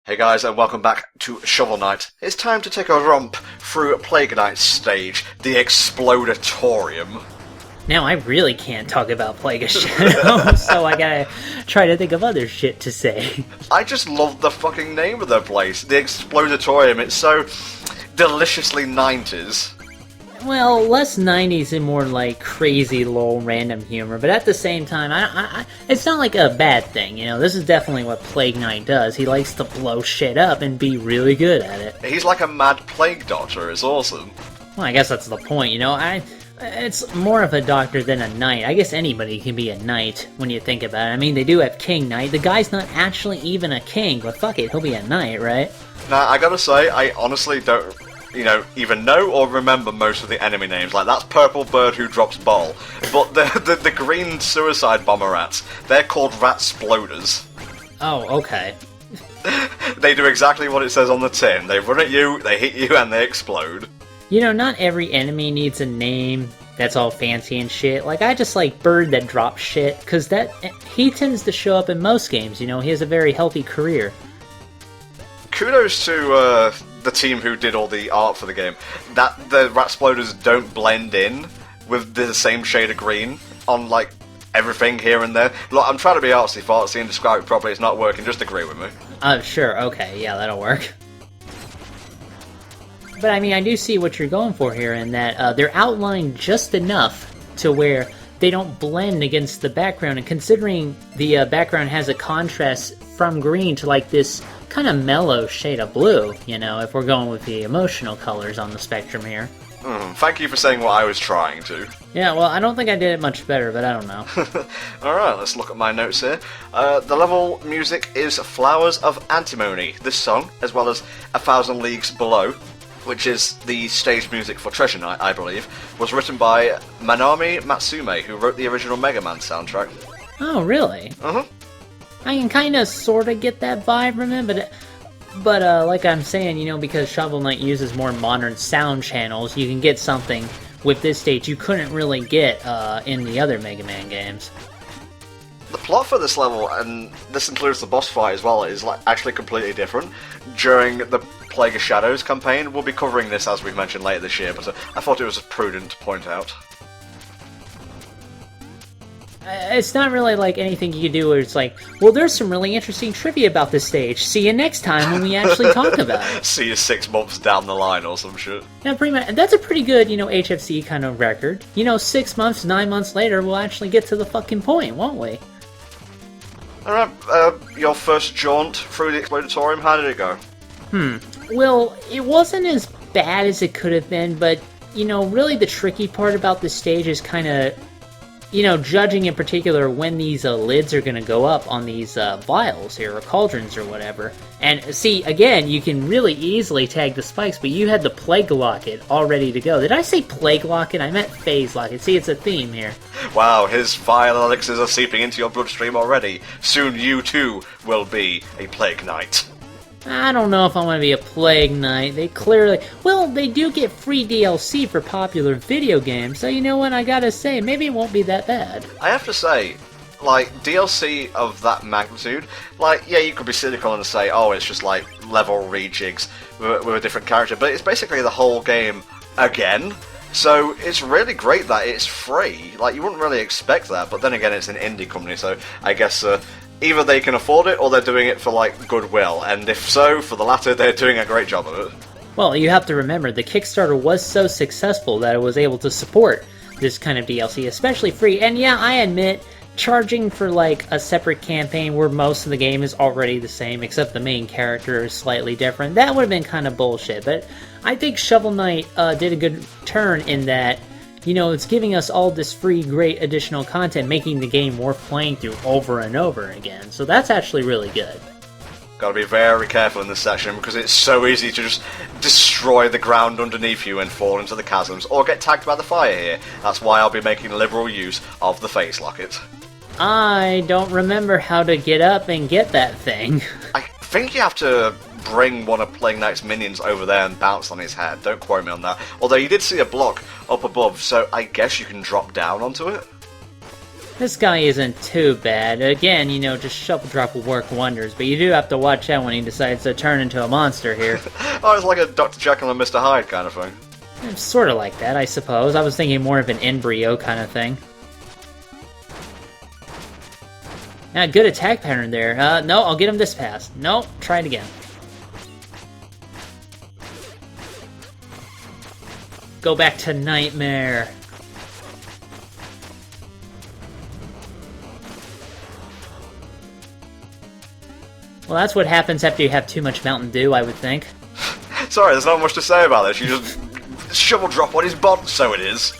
Hey guys, and welcome back to Shovel Knight. It's time to take a romp through Plague Knight's stage, the Explodatorium. Now I really can't talk about Plague of Shadows, so I gotta try to think of other shit to say. I just love the fucking name of the place, the Explodatorium. It's so deliciously 90s. Well, less 90s and more like crazy, lol, random humor, but at the same time, it's not like a bad thing, you know? This is definitely what Plague Knight does. He likes to blow shit up and be really good at it. He's like a mad plague doctor, it's awesome. Well, I guess that's the point, you know? It's more of a doctor than a knight. I guess anybody can be a knight when you think about it. I mean, they do have King Knight. The guy's not actually even a king, but fuck it, he'll be a knight, right? Now, I gotta say, I honestly don't even know or remember most of the enemy names. Like, that's Purple Bird who drops ball. But the green suicide bomber rats, they're called Ratsploders. Oh, okay. They do exactly what it says on the tin. They run at you, they hit you, and they explode. You know, not every enemy needs a name that's all fancy and shit. Like, I just like Bird that drops shit, because he tends to show up in most games, you know? He has a very healthy career. Kudos to the team who did all the art for the game. That the Ratsploders don't blend in with the same shade of green on, like, everything here and there. Look, I'm trying to be artsy-fartsy and describe it properly. It's not working. Just agree with me. Sure, okay, yeah, that'll work. But, I mean, I do see what you're going for here in that they're outlined just enough to where they don't blend against the background. And considering the background has a contrast from green to, like, this kind of mellow shade of blue, you know, if we're going with the emotional colors on the spectrum here. Thank you for saying what I was trying to. Yeah, well, I don't think I did it much better, but I don't know. Alright, let's look at my notes here. The level music is Flowers of Antimony. This song, as well as 1,000 Leagues Below, which is the stage music for Treasure Knight, I believe, was written by Manami Matsume, who wrote the original Mega Man soundtrack. Oh, really? I can kind of sort of get that vibe from it, but like I'm saying, you know, because Shovel Knight uses more modern sound channels, you can get something with this stage you couldn't really get in the other Mega Man games. The plot for this level, and this includes the boss fight as well, is like actually completely different. During the Plague of Shadows campaign, we'll be covering this as we've mentioned later this year, but I thought it was prudent to point out. It's not really like anything you can do where it's like, well, there's some really interesting trivia about this stage. See you next time when we actually talk about it. See you 6 months down the line or some shit. Yeah, pretty much. That's a pretty good, you know, HFC kind of record. You know, 6 months, 9 months later, we'll actually get to the fucking point, won't we? Alright, your first jaunt through the Explodatorium, how did it go? Well, it wasn't as bad as it could have been, but, you know, really the tricky part about this stage is kind of, you know, judging in particular when these lids are going to go up on these vials here, or cauldrons or whatever. And see, again, you can really easily tag the spikes, but you had the Plague Locket all ready to go. Did I say Plague Locket? I meant Phase Locket. See, it's a theme here. Wow, his vile elixirs are seeping into your bloodstream already. Soon you too will be a Plague Knight. I don't know if I want to be a Plague Knight. They clearly... Well, they do get free DLC for popular video games, so you know what, I gotta say, maybe it won't be that bad. I have to say, like, DLC of that magnitude, like, yeah, you could be cynical and say, oh, it's just like level rejigs with a different character, but it's basically the whole game again. So it's really great that it's free. Like, you wouldn't really expect that, but then again, it's an indie company, so I guess either they can afford it or they're doing it for, like, goodwill, and if so, for the latter, they're doing a great job of it. Well, you have to remember, the Kickstarter was so successful that it was able to support this kind of DLC, especially free. And yeah, I admit, charging for, like, a separate campaign where most of the game is already the same, except the main character is slightly different, that would have been kind of bullshit. But I think Shovel Knight did a good turn in that, you know, it's giving us all this free, great additional content, making the game worth playing through over and over again. So that's actually really good. Gotta be very careful in this section, because it's so easy to just destroy the ground underneath you and fall into the chasms, or get tagged by the fire here. That's why I'll be making liberal use of the Face Locket. I don't remember how to get up and get that thing. I think you have to bring one of Plague Knight's minions over there and bounce on his head. Don't quote me on that. Although you did see a block up above, so I guess you can drop down onto it. This guy isn't too bad. Again, you know, just Shovel Drop will work wonders, but you do have to watch out when he decides to turn into a monster here. Oh, it's like a Dr. Jekyll and Mr. Hyde kind of thing. It's sort of like that, I suppose. I was thinking more of an embryo kind of thing. Good attack pattern there. No, I'll get him this pass. No, try it again. Go back to Nightmare. Well, that's what happens after you have too much Mountain Dew, I would think. Sorry, there's not much to say about this. You just shovel drop on his bod, so it is.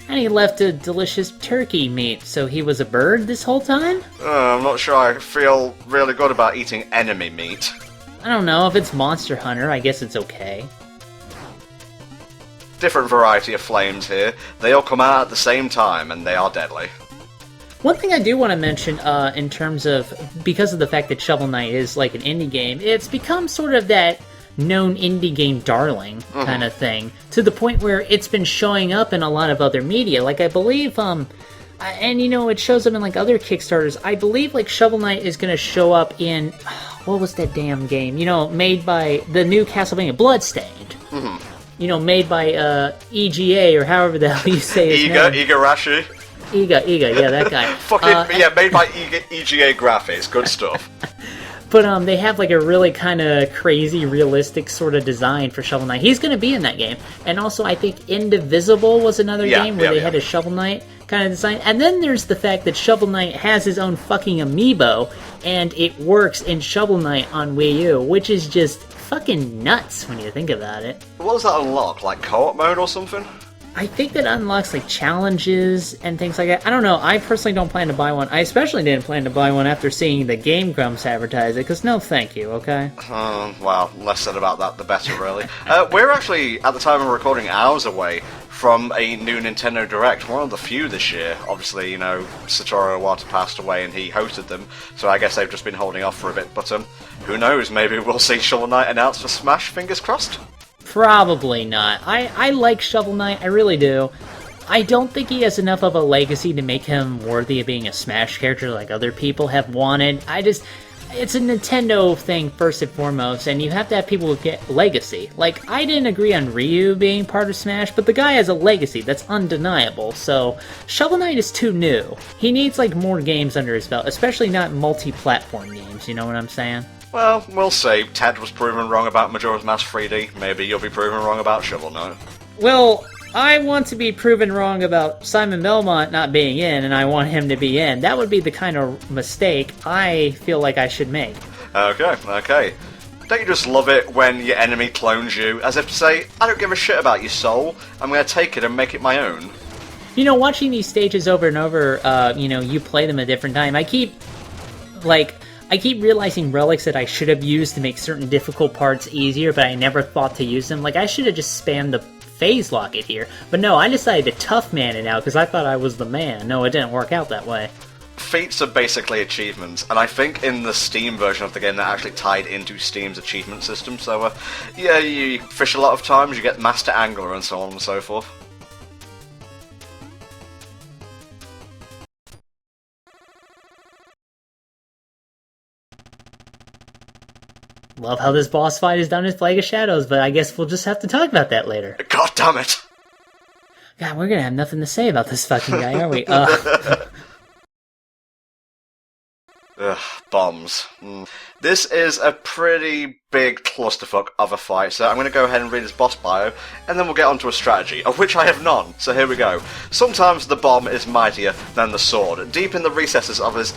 And he left a delicious turkey meat, so he was a bird this whole time? I'm not sure I feel really good about eating enemy meat. I don't know, if it's Monster Hunter, I guess it's okay. Different variety of flames here. They all come out at the same time, and they are deadly. One thing I do want to mention, in terms of, because of the fact that Shovel Knight is like an indie game, it's become sort of that known indie game darling kind of thing, to the point where it's been showing up in a lot of other media. Like, I believe, and you know, it shows up in like other Kickstarters. I believe like Shovel Knight is going to show up in, what was that damn game? You know, made by the new Castlevania, Bloodstained. You know, made by EGA, or however the hell you say his name. Igarashi. Iga, yeah, that guy. Fucking, yeah, made by EGA Graphics. Good stuff. But they have like a really kind of crazy, realistic sort of design for Shovel Knight. He's going to be in that game. And also, I think Indivisible was another game where they had a Shovel Knight kind of design. And then there's the fact that Shovel Knight has his own fucking amiibo, and it works in Shovel Knight on Wii U, which is just fucking nuts when you think about it. What does that unlock? Like co-op mode or something? I think that unlocks like challenges and things like that. I don't know. I personally don't plan to buy one. I especially didn't plan to buy one after seeing the Game Grumps advertise it, because no thank you, okay? Well, less said about that, the better, really. We're actually, at the time of recording, hours away from a new Nintendo Direct, one of the few this year. Obviously, you know, Satoru Iwata passed away and he hosted them, so I guess they've just been holding off for a bit. But who knows, maybe we'll see Shovel Knight announced for Smash, fingers crossed? Probably not. I like Shovel Knight, I really do. I don't think he has enough of a legacy to make him worthy of being a Smash character like other people have wanted. It's a Nintendo thing first and foremost, and you have to have people who get legacy. Like, I didn't agree on Ryu being part of Smash, but the guy has a legacy that's undeniable, so Shovel Knight is too new. He needs, like, more games under his belt, especially not multi-platform games, you know what I'm saying? Well, we'll see. Ted was proven wrong about Majora's Mask 3D. Maybe you'll be proven wrong about Shovel Knight. Well, I want to be proven wrong about Simon Belmont not being in, and I want him to be in. That would be the kind of mistake I feel like I should make. Okay. Don't you just love it when your enemy clones you, as if to say, I don't give a shit about your soul, I'm going to take it and make it my own? You know, watching these stages over and over, you know, you play them a different time, I keep realizing relics that I should have used to make certain difficult parts easier, but I never thought to use them. Like, I should have just spammed the phase locket here. But no, I decided to tough man it out because I thought I was the man. No, it didn't work out that way. Feats are basically achievements, and I think in the Steam version of the game they're actually tied into Steam's achievement system, so yeah, you fish a lot of times, you get Master Angler and so on and so forth. Love how this boss fight is done as Plague of Shadows, but I guess we'll just have to talk about that later. God damn it! God, we're gonna have nothing to say about this fucking guy, are we? Ugh, bombs. This is a pretty big clusterfuck of a fight, so I'm going to go ahead and read his boss bio, and then we'll get onto a strategy, of which I have none, so here we go. Sometimes the bomb is mightier than the sword. Deep in the recesses of his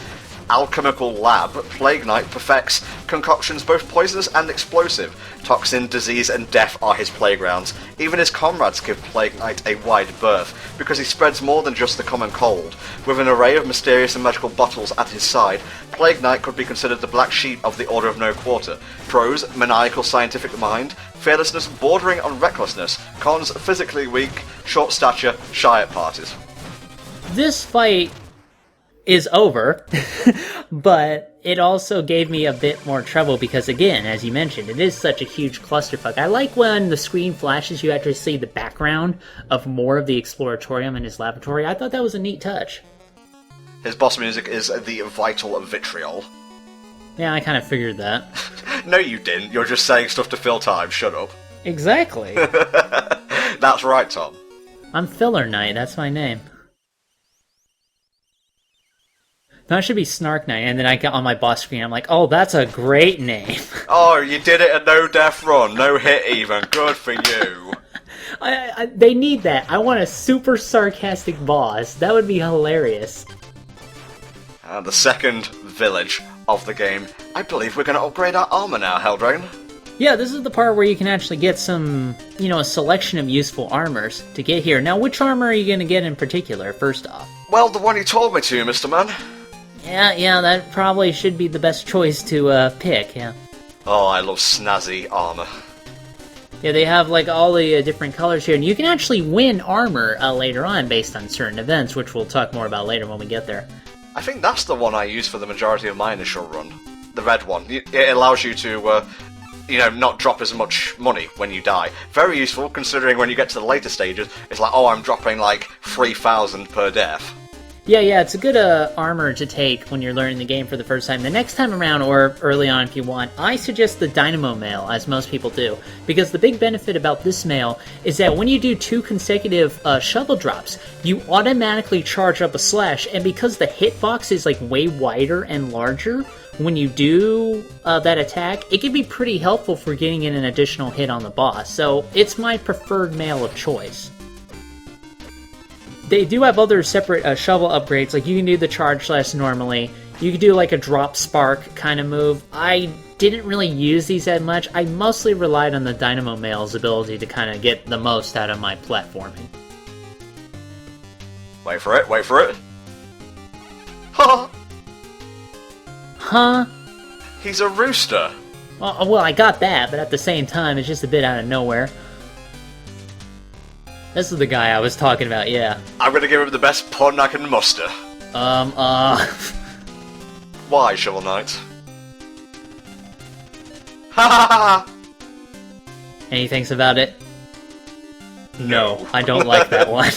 alchemical lab, Plague Knight perfects concoctions both poisonous and explosive. Toxin, disease, and death are his playgrounds. Even his comrades give Plague Knight a wide berth, because he spreads more than just the common cold. With an array of mysterious and magical bottles at his side, Plague Knight could be considered the black sheep of the Order of No Quarter. Pros: maniacal scientific mind, fearlessness bordering on recklessness. Cons: physically weak, short stature, shy at parties. This fight is over, but it also gave me a bit more trouble because, again, as you mentioned, it is such a huge clusterfuck. I like when the screen flashes, you actually see the background of more of the Explodatorium in his laboratory. I thought that was a neat touch. His boss music is the Vital Vitriol. Yeah, I kind of figured that. No, you didn't. You're just saying stuff to fill time. Shut up. Exactly. That's right, Tom. I'm Filler Knight, that's my name. No, it should be Snark Knight, and then I get on my boss screen, I'm like, oh, that's a great name. Oh, you did it a no-death run. No hit even. Good for you. They need that. I want a super sarcastic boss. That would be hilarious. And the second village of the game. I believe we're going to upgrade our armor now, Helldragon. Yeah, this is the part where you can actually get some, a selection of useful armors to get here. Now, which armor are you going to get in particular, first off? Well, the one you told me to, Mr. Man. Yeah, that probably should be the best choice to pick, yeah. Oh, I love snazzy armor. Yeah, they have, all the different colors here, and you can actually win armor later on based on certain events, which we'll talk more about later when we get there. I think that's the one I used for the majority of my initial run. The red one. It allows you to, not drop as much money when you die. Very useful, considering when you get to the later stages, it's like, oh, I'm dropping, 3,000 per death. Yeah, it's a good armor to take when you're learning the game for the first time. The next time around, or early on if you want, I suggest the Dynamo Mail, as most people do. Because the big benefit about this mail is that when you do 2 consecutive shovel drops, you automatically charge up a slash, and because the hitbox is way wider and larger, when you do that attack, it can be pretty helpful for getting in an additional hit on the boss. So it's my preferred mail of choice. They do have other separate shovel upgrades, you can do the charge slash normally, you can do a drop spark kind of move. I didn't really use these that much, I mostly relied on the Dynamo Mail's ability to kind of get the most out of my platforming. Wait for it. Ha! Huh? He's a rooster. Well, I got that, but at the same time, it's just a bit out of nowhere. This is the guy I was talking about, yeah. I'm gonna give him the best pun I can muster. Why, Shovel Knight? Ha ha ha! Any thinks about it? No, I don't like that one.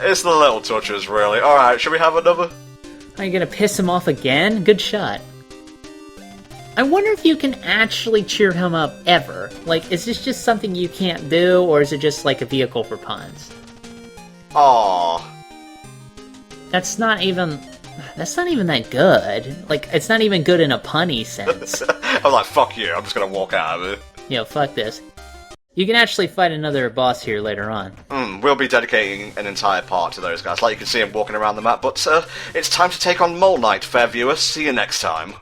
It's the little touches, really. Alright, should we have another? Are you gonna piss him off again? Good shot. I wonder if you can actually cheer him up ever. Is this just something you can't do, or is it just a vehicle for puns? Aww. That's not even that good. It's not even good in a punny sense. I'm like, fuck you, I'm just gonna walk out of it. Fuck this. You can actually fight another boss here later on. We'll be dedicating an entire part to those guys. You can see him walking around the map, but it's time to take on Mole Knight, fair viewers. See you next time.